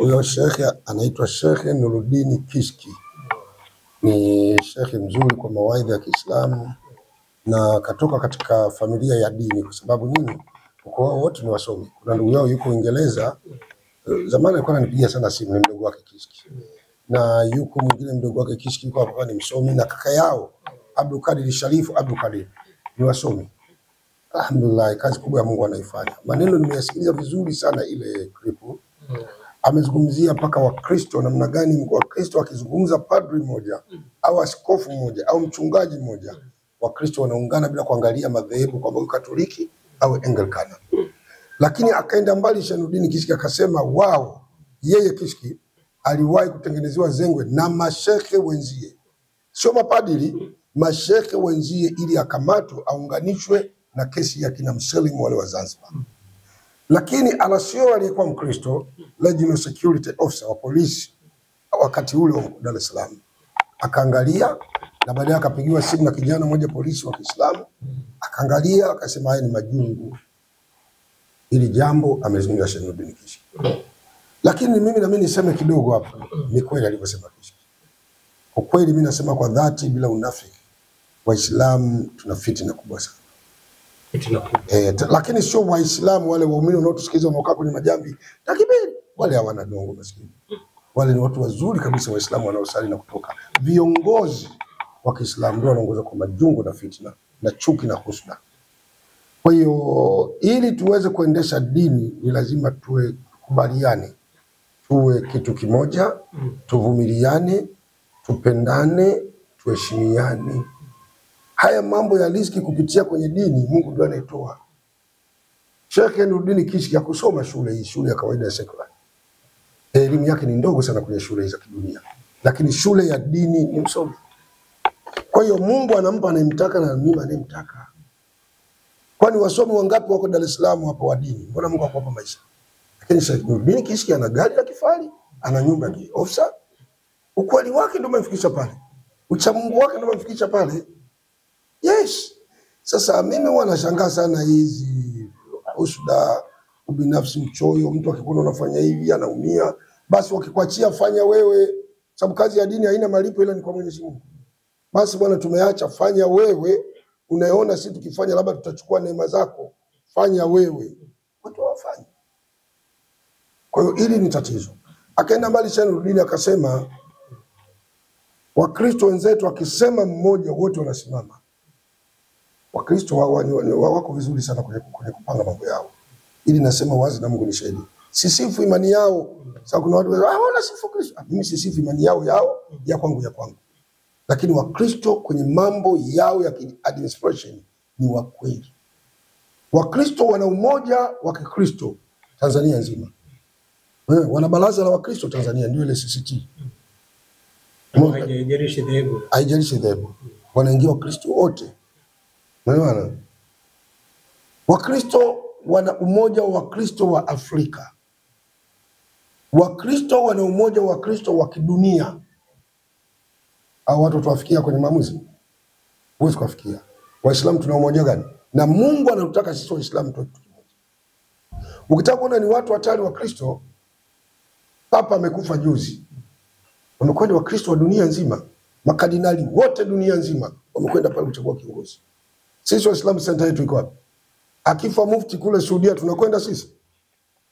Huyo shekhe anaitwa Shekhe Nuruddin Kishki. Ni shekhe mzuri kwa mawaidha ya Kiislamu na katoka katika familia ya dini, kwa sababu nini? Kwa wao wote ni wasomi. Kuna ndugu yao yuko Uingereza, zamani alikuwa ananipigia sana simu, ni mdogo wake Kishki. Na yuko mwingine mdogo wake Kishki yuko hapa ni msomi, na kaka yao Abdul Kadir Sharifu Abdul Kadir ni wasomi. Alhamdulillah, kazi kubwa ya Mungu anaifanya. Maneno nimeyasikiliza vizuri sana ile klipu. Amezungumzia mpaka Wakristo namna gani Wakristo akizungumza padri mmoja au askofu mmoja au mchungaji mmoja, Wakristo wanaungana bila kuangalia madhehebu kwamba Katoliki au Anglikana. Lakini akaenda mbali Nuruddin Kishki akasema wao, yeye Kishki aliwahi kutengenezewa zengwe na mashekhe wenzie, sio mapadiri, mashekhe wenzie, ili akamatwe aunganishwe na kesi ya kina Mselimu wale wa Zanzibar. Lakini alasio aliyekuwa Mkristo, Regional Security Officer wa polisi wakati ule wa Dar es Salaam, akaangalia na baadaye akapigiwa simu na kijana mmoja polisi wa Kiislamu, akaangalia akasema haya ni majungu, ili jambo amezungumza Nuruddin Kishki. Lakini mimi niseme kidogo hapa, ni kweli alivyosema Kishki. Kwa kweli mimi nasema kwa dhati bila unafiki, Waislamu tuna fitina kubwa sana. Lakini sio Waislamu wale waumini wanaotusikiliza wanaokaa kwenye majambi takibiri, wale hawana dongo maskini. Wale ni watu wazuri kabisa Waislamu wanaosali na kutoka. Viongozi wa Kiislamu ndio wanaongoza kwa majungu na fitina na chuki na husda. Kwa hiyo ili tuweze kuendesha dini ni lazima tukubaliane, tuwe kitu kimoja, tuvumiliane, tupendane, tuheshimiane. Haya mambo ya riziki kupitia kwenye dini Mungu ndiye anaitoa. Shekhe Nuruddin Kishki ya kusoma shule ya kawaida ya sekondari. Elimu yake ni ndogo sana kwenye shule za kidunia, lakini shule ya dini ni msomi. Kwa hiyo Mungu anampa anayemtaka na mimi anayemtaka. Kwani wasomi wangapi wako Dar es Salaam hapo wa dini? Mbona Mungu hakuwapa maisha? Lakini Shekhe Nuruddin Kishki ana gari la kifahari, ana nyumba ya ofisa. Ukweli wake ndio umemfikisha pale. Uchamungu wake ndio umemfikisha pale. Yes. Sasa mimi wanashangaa sana hizi ushuda, ubinafsi, mchoyo. Mtu akikuona unafanya hivi anaumia, basi wakikuachia fanya wewe, sababu kazi ya dini haina malipo ila ni kwa Mwenyezi Mungu. Basi bwana, tumeacha fanya wewe, unaona sisi tukifanya labda tutachukua neema zako, fanya wewe. Watu wafanye. Kwa hiyo hili ni tatizo. Akaenda mbali sana Nuruddin akasema Wakristo wenzetu akisema mmoja wote wanasimama. Wakristo wako vizuri sana kwenye kupanga mambo yao. Ili nasema wazi na Mungu ni shahidi. Sisifu imani yao. Sababu kuna watu wana sifu Kristo. Mimi sisifu imani yao ya kwangu. Lakini Wakristo kwenye mambo yao ya administration ni wa kweli. Wakristo wana umoja wa Kikristo Tanzania nzima. Wana baraza la Wakristo Tanzania ndio ile CCT. Haijalishi dhehebu. Wanaingia Wakristo wote. Unaona? Wakristo wana umoja wa Wakristo wa Afrika. Wakristo wana umoja wa Wakristo wa kidunia. Hao watu tuwafikia kwenye maamuzi? Huwezi kufikia. Waislamu tuna umoja gani? Na Mungu anataka sisi Waislamu tuwe kitu kimoja. Ukitaka kuona ni watu hatari wa Kristo, Papa amekufa juzi. Wamekwenda Wakristo wa dunia nzima, makardinali wote dunia nzima wamekwenda pale kuchagua kiongozi. Sisi Waislamu center yetu iko wapi? Akifa mufti kule Saudia tunakwenda sisi?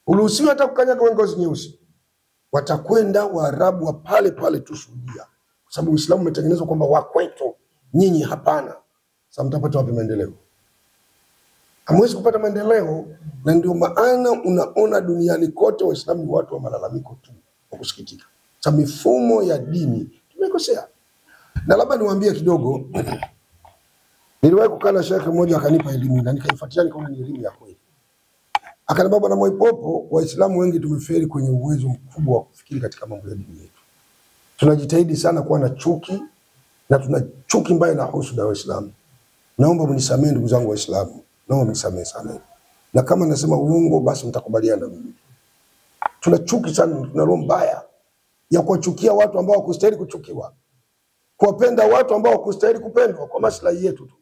Uruhusiwa hata kukanyaga ngozi nyeusi. Watakwenda Waarabu wa pale pale tu Saudia. Kwa sababu Uislamu umetengenezwa kwamba wakwetu, nyinyi hapana. Sasa mtapata wapi maendeleo? Hamwezi kupata maendeleo, na ndio maana unaona duniani kote Waislamu ni watu wa malalamiko tu, wa kusikitika. Sa mifumo ya dini tumekosea. Na labda niwaambie kidogo. Niliwahi kukaa na shekhe mmoja akanipa elimu na nikaifuatilia nikaona ni elimu ya kweli. Akaniambia bwana Mwaipopo, Waislamu wengi tumefeli kwenye uwezo mkubwa wa kufikiri katika mambo ya dini yetu. Tunajitahidi sana kuwa na chuki na tuna chuki mbaya na husuda Waislamu. Naomba mnisamehe ndugu zangu Waislamu. Naomba mnisamehe sana. Na kama nasema uongo basi mtakubaliana na mimi. Tuna chuki sana, tuna roho mbaya ya kuwachukia watu ambao hawakustahili kuchukiwa. Kuwapenda watu ambao hawakustahili kupendwa kwa maslahi yetu tu.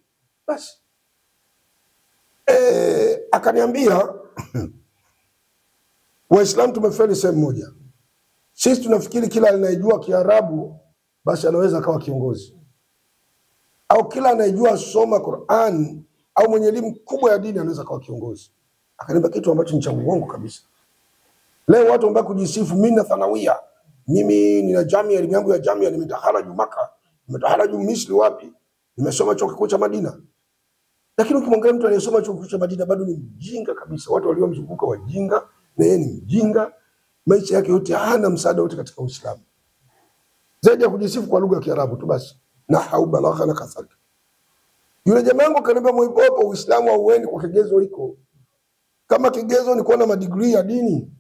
Basi. Akaniambia Waislamu tumefeli sehemu moja. Sisi tunafikiri kila anayejua Kiarabu basi anaweza akawa kiongozi, au kila anayejua soma Qur'an au mwenye elimu kubwa ya dini anaweza akawa kiongozi. Akanipa kitu ambacho ni cha uongo kabisa. Leo watu ambao kujisifu, mimi na thanawia, mimi nina jamia, elimu yangu ya jamia, nimetaharaju Maka, nimetaharaju Misri, wapi, nimesoma chuo kikuu cha Madina. Lakini ukimwangalia mtu anayesoma chuo kikuu cha Madina bado ni mjinga kabisa. Watu waliomzunguka wajinga, na yeye ni mjinga. Maisha yake yote hana msaada wote katika Uislamu, zaidi ya kujisifu kwa lugha ya Kiarabu tu basi, na haubalagha na kadhalika. Yule jamaa wangu kaniambia, Mwipopo, Uislamu hauendi kwa kigezo hiko. Kama kigezo ni kuwa na madigrii ya dini,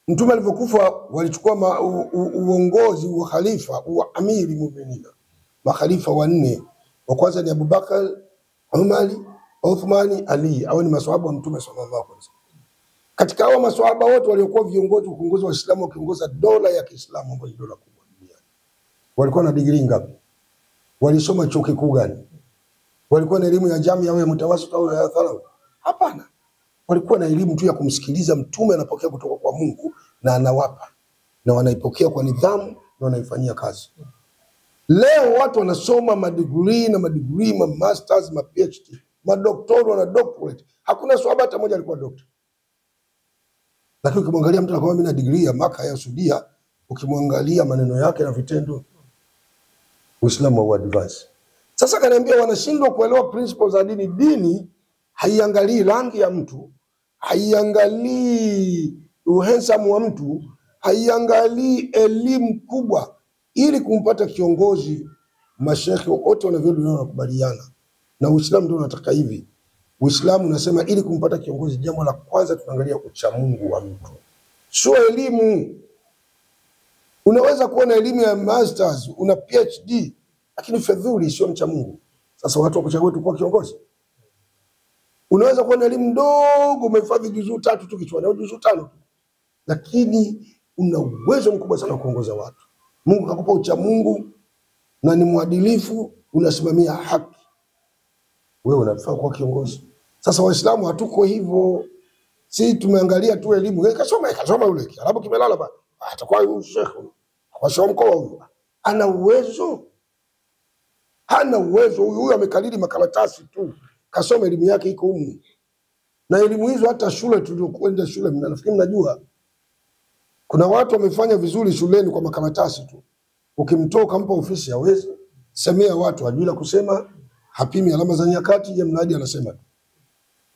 Mtume alivyokufa walichukua uongozi wa khalifa wa amiri mu'minina, makhalifa wanne. Wa kwanza ni Abubakar, Umar, Uthmani, Ali. Hao ni maswahaba wa Mtume sallallahu alaihi wasallam. Katika hao maswahaba wote waliokuwa viongozi wa kuongoza Waislamu, wakiongoza dola ya Kiislamu ambayo ni dola kubwa duniani, walikuwa na degree ngapi? Walisoma chuo kikuu gani? Walikuwa na elimu ya jamii au ya mutawasit au ya thanawi? Hapana. Walikuwa na elimu tu ya kumsikiliza Mtume anapokea kutoka kwa Mungu na anawapa, na wanaipokea kwa nidhamu na wanaifanyia kazi. Leo watu wanasoma madigrii na madigrii, ma masters, ma PhD, madoktori na doctorate. Hakuna swahaba hata mmoja alikuwa doctor. Lakini ukimwangalia mtu anakuwa mimi na degree ya Maka ya Saudia, ukimwangalia maneno yake na vitendo, Uislamu wa advance. Sasa kaniambia wanashindwa kuelewa principles za dini. Dini haiangalii rangi ya mtu, haiangalii uhandsome wa mtu, haiangalii elimu kubwa. Ili kumpata kiongozi, mashekhe wote wanakubaliana, na Uislamu ndio unataka hivi. Uislamu unasema ili kumpata kiongozi, jambo la kwanza tunaangalia uchamungu wa mtu, sio elimu. Unaweza kuwa na elimu ya masters, una PhD, lakini fedhuli sio mcha Mungu. Sasa watu wakuchagua tu kwa kiongozi? Unaweza kuwa na elimu ndogo, umehifadhi juzuu 3 tu kichwani au juzuu 5 tu, lakini una uwezo mkubwa sana kuongoza watu. Mungu kakupa ucha Mungu na ni mwadilifu, unasimamia haki, wewe unafaa kuwa kiongozi. Sasa Waislamu hatuko hivyo. Si tumeangalia tu elimu, kasoma yule Kiarabu kimelala ba, atakuwa huyu shekhe, kwa sababu mkoa huyu ana uwezo. Hana uwezo. Huyu amekalili makaratasi tu, kasoma elimu yake iko humu. Na elimu hizo hata shule tuliokwenda shule, nafikiri mnajua kuna watu wamefanya vizuri shuleni kwa makaratasi tu. Ukimtoka mpa ofisi hawezi semea watu, hajui la kusema, hapimi alama za nyakati, ya mnadi anasema.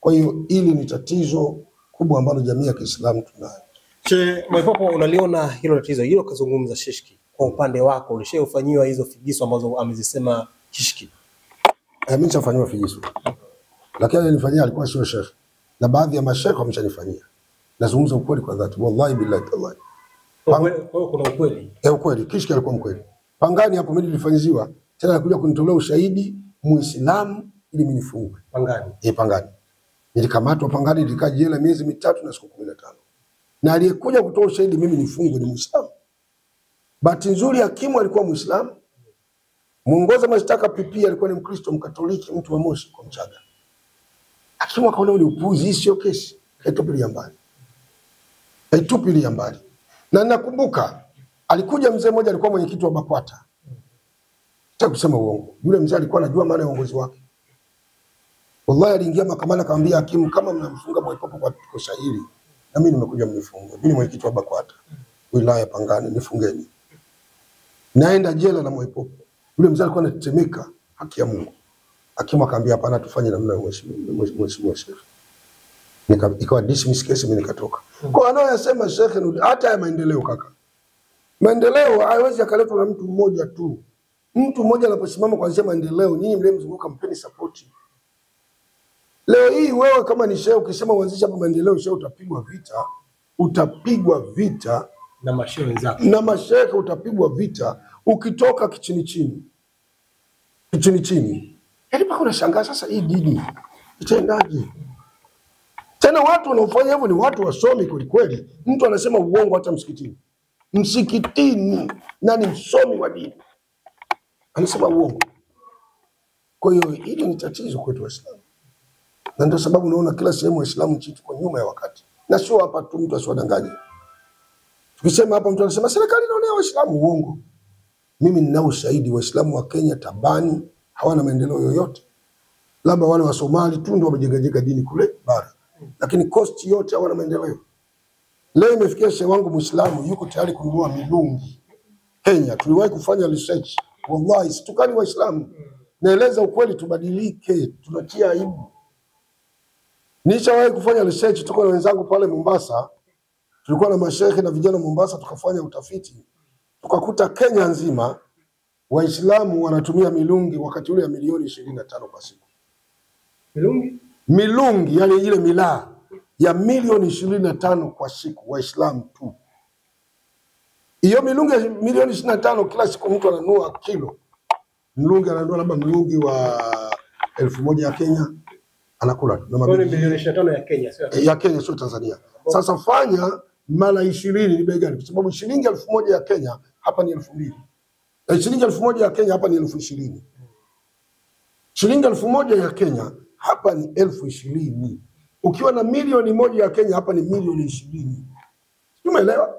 Kwa hiyo hili ni tatizo kubwa ambalo jamii ya Kiislamu tunayo. Mwipopo, unaliona hilo tatizo hilo kazungumza Shishki? Kwa upande wako ulishafanyiwa hizo figisu ambazo amezisema Shishki? Mimi nishafanywa figisu, lakini alinifanyia alikuwa sio sheikh, na baadhi ya masheikh wameshanifanyia. Nazungumza ukweli kwa dhati, wallahi billahi tallahi. Kwa hiyo kuna ukweli? Ukweli. Kishki alikuwa mkweli. Pangani hapo mimi nilifanyiziwa, tena alikuja kunitolea ushahidi Muislamu ili mimi nifungwe. Pangani? Pangani. Nilikamatwa Pangani, nilikaa jela miezi 3 na siku 15. Na aliyekuja kutoa ushahidi mimi nifungwe ni Muislamu. Bahati nzuri hakimu alikuwa Muislamu. Muongoza mashtaka PP alikuwa ni Mkristo Mkatoliki, mtu wa Moshi kwa Mchaga. Hakimu akaona ule upuzi, sio kesi, haitupilia mbali. Haitupilia mbali. Na nakumbuka alikuja mzee mmoja alikuwa mwenyekiti wa BAKWATA. Sitaki kusema uongo. Yule mzee alikuwa anajua maana ya uongozi wake. Wallahi aliingia mahakamani akamwambia hakimu, kama mnamfunga Mwipopo kwa kosa hili, na mimi nimekuja mnifunge. Mimi ni mwenyekiti wa BAKWATA wilaya Pangani, nifungeni. Naenda jela na Mwipopo. Yule mzee alikuwa anatetemeka, haki ya Mungu. Hakimu akamwambia hapana, tufanye namna ya mheshimiwa Sheikh. Ikawa dismiss kesi, mimi nikatoka. Kwa anayosema Sheikh hata ya maendeleo kaka. Maendeleo haiwezi akaletwa na mtu mmoja tu. Mtu mmoja anaposimama kuanzia maendeleo, nyinyi mlemzunguka mpeni support. Leo hii wewe kama ni sheikh ukisema uanzishe hapo maendeleo, sheikh utapigwa vita, utapigwa vita na masheikh wenzako. Na masheikh utapigwa vita ukitoka kichini chini. Kichini chini. Yaani mpaka unashangaa sasa hii dini itaendaje? Tena watu wanaofanya hivyo ni watu wasomi kweli kweli. Mtu anasema uongo hata msikitini. Msikitini na ni msomi wa dini anasema uongo. Kwa hiyo hili ni tatizo kwetu Waislamu. Na ndio sababu unaona kila sehemu Waislamu nchi tuko nyuma ya wakati. Na sio hapa tu, mtu asiwadanganye. Tukisema hapa mtu anasema serikali inaonea Waislamu, uongo. Mimi ninao ushahidi, Waislamu wa Kenya tabani hawana maendeleo yoyote. Labda wale wa Somali tu ndio wamejenga dini kule bara. Lakini coast yote hawana maendeleo. Leo imefikia shehe wangu Muislamu yuko tayari kununua milungi Kenya. Tuliwahi kufanya research. Wallahi situkani Waislamu. Naeleza ukweli, tubadilike, tunatia aibu. Nishawahi kufanya research, tuko na wenzangu pale Mombasa. Tulikuwa na mashehe na vijana Mombasa, tukafanya utafiti. Tukakuta Kenya nzima Waislamu wanatumia milungi wakati ule ya milioni 25 kwa siku. Milungi yani ile milaa ya milioni 25 kwa siku Waislamu tu. Hiyo milungi ya milioni 25 kila siku mtu ananunua kilo. Mlungi ananunua labda mlungi wa 1000 ya Kenya anakula na milioni 25 ya Kenya sio ya Kenya sio Tanzania. Sasa fanya mara 20 ni bei gani? Kwa sababu shilingi 1000 ya Kenya hapa ni 2000. Shilingi 1000 ya Kenya hapa ni 20,000. Shilingi 1000 ya Kenya hapa ni 20,000. Ukiwa na milioni 1 ya Kenya hapa ni milioni 20. Umeelewa?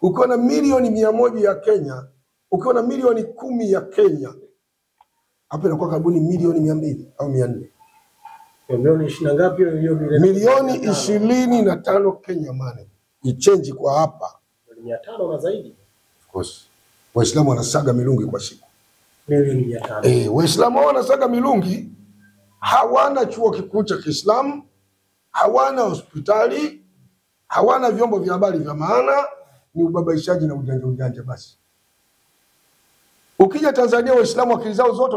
Ukiwa na milioni 100 ya Kenya, ukiwa na milioni 10 ya Kenya, hapa inakuwa karibuni milioni 200 au 400. Milioni 20 ngapi hiyo? Milioni 25 Kenya money. Ichange kwa hapa. Milioni 500 na zaidi. Of course. Waislamu wanasaga milungi kwa siku. Milioni 500. Waislamu wanasaga milungi, hawana chuo kikuu cha Kiislamu, hawana hospitali, hawana vyombo vya habari vya maana, ni ubabaishaji na ujanja basi. Ukija Tanzania Waislamu akili zao zote